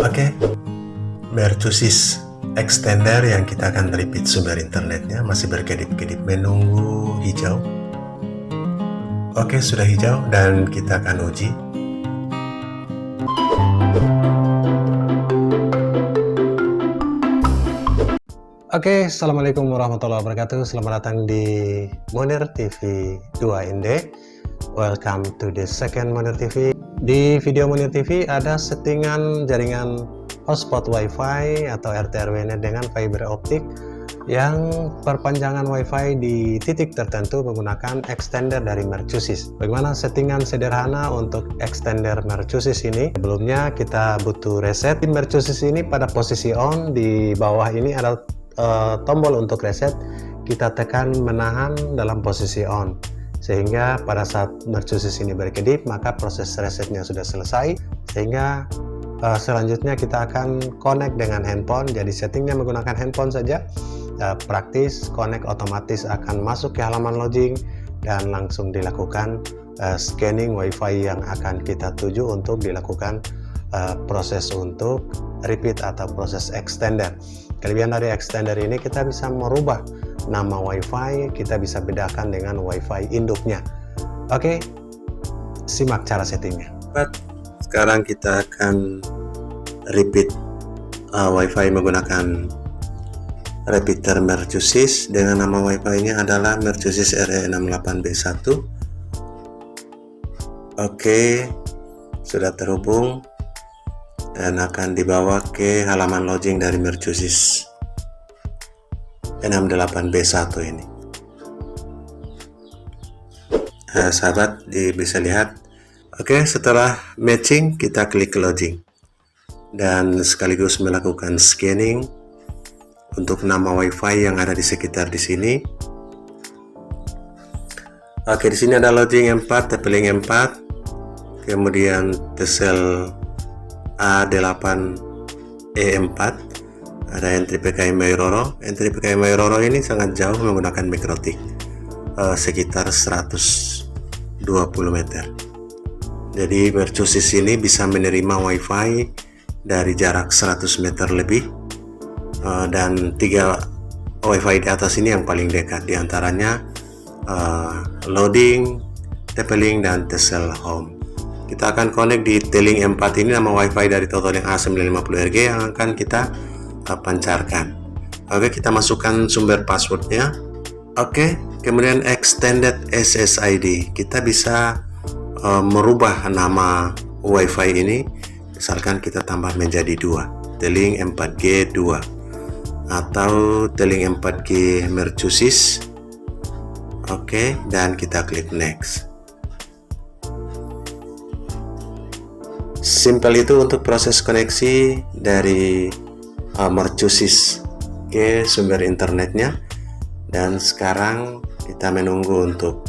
Oke, Mercusis extender yang kita akan repeat sumber internetnya masih berkedip-kedip menunggu hijau. Oke, sudah hijau dan kita akan uji. Oke, Assalamualaikum warahmatullahi wabarakatuh. Selamat datang di Monir TV 2 Inde. Welcome to the second Monir TV. Di video Monir TV ada settingan jaringan hotspot WiFi atau RT/RW dengan fiber optik yang perpanjangan WiFi di titik tertentu menggunakan extender dari Mercusis. Bagaimana settingan sederhana untuk extender Mercusis ini? Sebelumnya kita butuh reset. Di Mercusis ini pada posisi on, di bawah ini ada tombol untuk reset. Kita tekan menahan dalam posisi on, sehingga pada saat Mercusis ini berkedip maka proses resetnya sudah selesai, sehingga selanjutnya kita akan connect dengan handphone. Jadi settingnya menggunakan handphone saja, praktis, connect otomatis akan masuk ke halaman login dan langsung dilakukan scanning WiFi yang akan kita tuju untuk dilakukan proses untuk repeat atau proses extender. Kelebihan dari extender ini, kita bisa merubah nama WiFi, kita bisa bedakan dengan WiFi induknya. Oke, simak cara settingnya. Sekarang kita akan repeat WiFi menggunakan repeater Mercusis dengan nama WiFi-nya adalah Mercusis RE68B1. Oke, sudah terhubung dan akan dibawa ke halaman login dari Mercusis 68B1 ini. Sahabat bisa lihat. Oke, setelah matching kita klik login dan sekaligus melakukan scanning untuk nama WiFi yang ada di sekitar di sini. Oke, di sini ada login 4, TP-Link 4, kemudian Telcel A8E4, ada entry PKI Mairoro. Entry PKI Mairoro ini sangat jauh menggunakan mikrotik, sekitar 120 meter. Jadi Mercusis ini bisa menerima WiFi dari jarak 100 meter lebih, dan 3 WiFi di atas ini yang paling dekat, diantaranya loading, TP-Link, dan Telcel Home. Kita akan connect di T-Link 4 ini, nama WiFi dari Totalink A950RG yang akan kita pancarkan. Oke, kita masukkan sumber passwordnya. Oke, kemudian extended SSID, kita bisa merubah nama WiFi ini. Misalkan kita tambah menjadi 2, T-Link 4G 2 atau T-Link 4G Mercusis. Oke, dan kita klik next. Simpel itu untuk proses koneksi dari Mercusis ke sumber internetnya. Dan sekarang kita menunggu untuk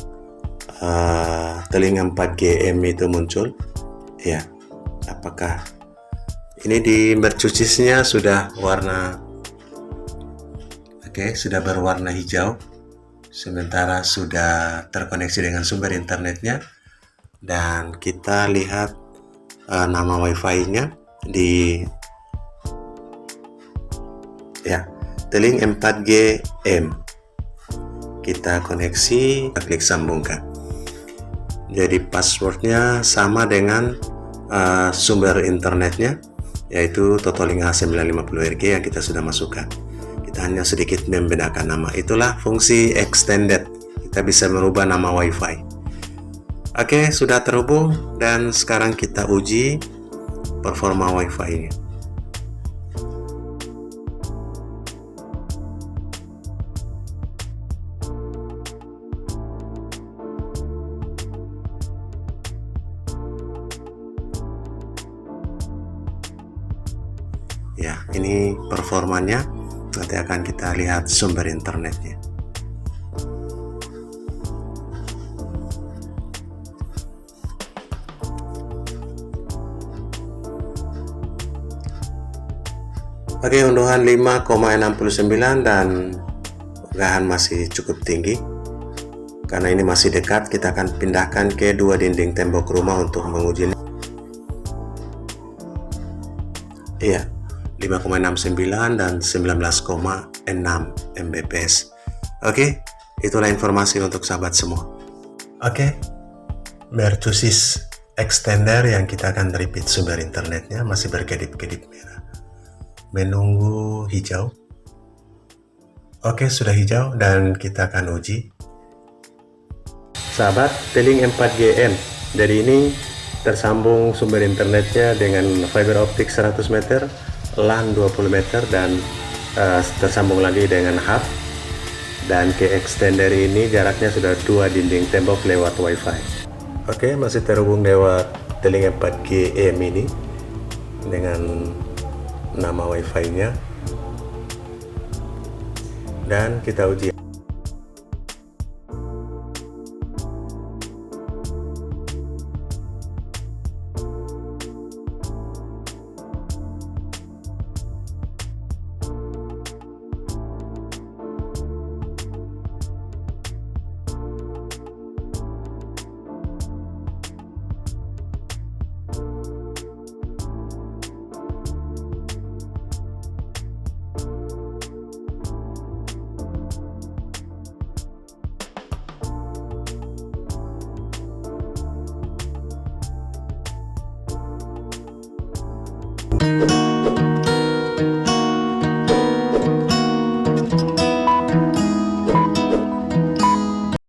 T-Link 4GM itu muncul. Ya, apakah ini di Mercusisnya sudah warna, oke, sudah berwarna hijau, sementara sudah terkoneksi dengan sumber internetnya. Dan kita lihat nama WiFi-nya di T-Link 4GM. Kita koneksi, kita klik sambungkan. Jadi passwordnya sama dengan sumber internetnya, yaitu Totalink A950RG yang kita sudah masukkan. Kita hanya sedikit membedakan nama. Itulah fungsi extended, kita bisa merubah nama WiFi. Oke, sudah terhubung dan sekarang kita uji performa WiFi-nya. Ya, ini performanya. Nanti akan kita lihat sumber internetnya. Oke, unduhan 5,69 dan unggahan masih cukup tinggi. Karena ini masih dekat, kita akan pindahkan ke 2 dinding tembok rumah untuk mengujinya. Iya, 5,69 dan 19,6 Mbps. Oke, itulah informasi untuk sahabat semua. Oke, Mercusis extender yang kita akan repeat sumber internetnya masih berkedip-kedip merah. Menunggu hijau. Oke, sudah hijau dan kita akan uji. Sahabat, Telink 4GM. Dari ini tersambung sumber internetnya dengan fiber optik 100 meter, LAN 20 meter, dan tersambung lagi dengan hub. Dan ke extender ini jaraknya sudah 2 dinding tembok lewat wifi. Oke, masih terhubung lewat Telink 4GM ini dengan nama wifi nya, dan kita uji. Thank you.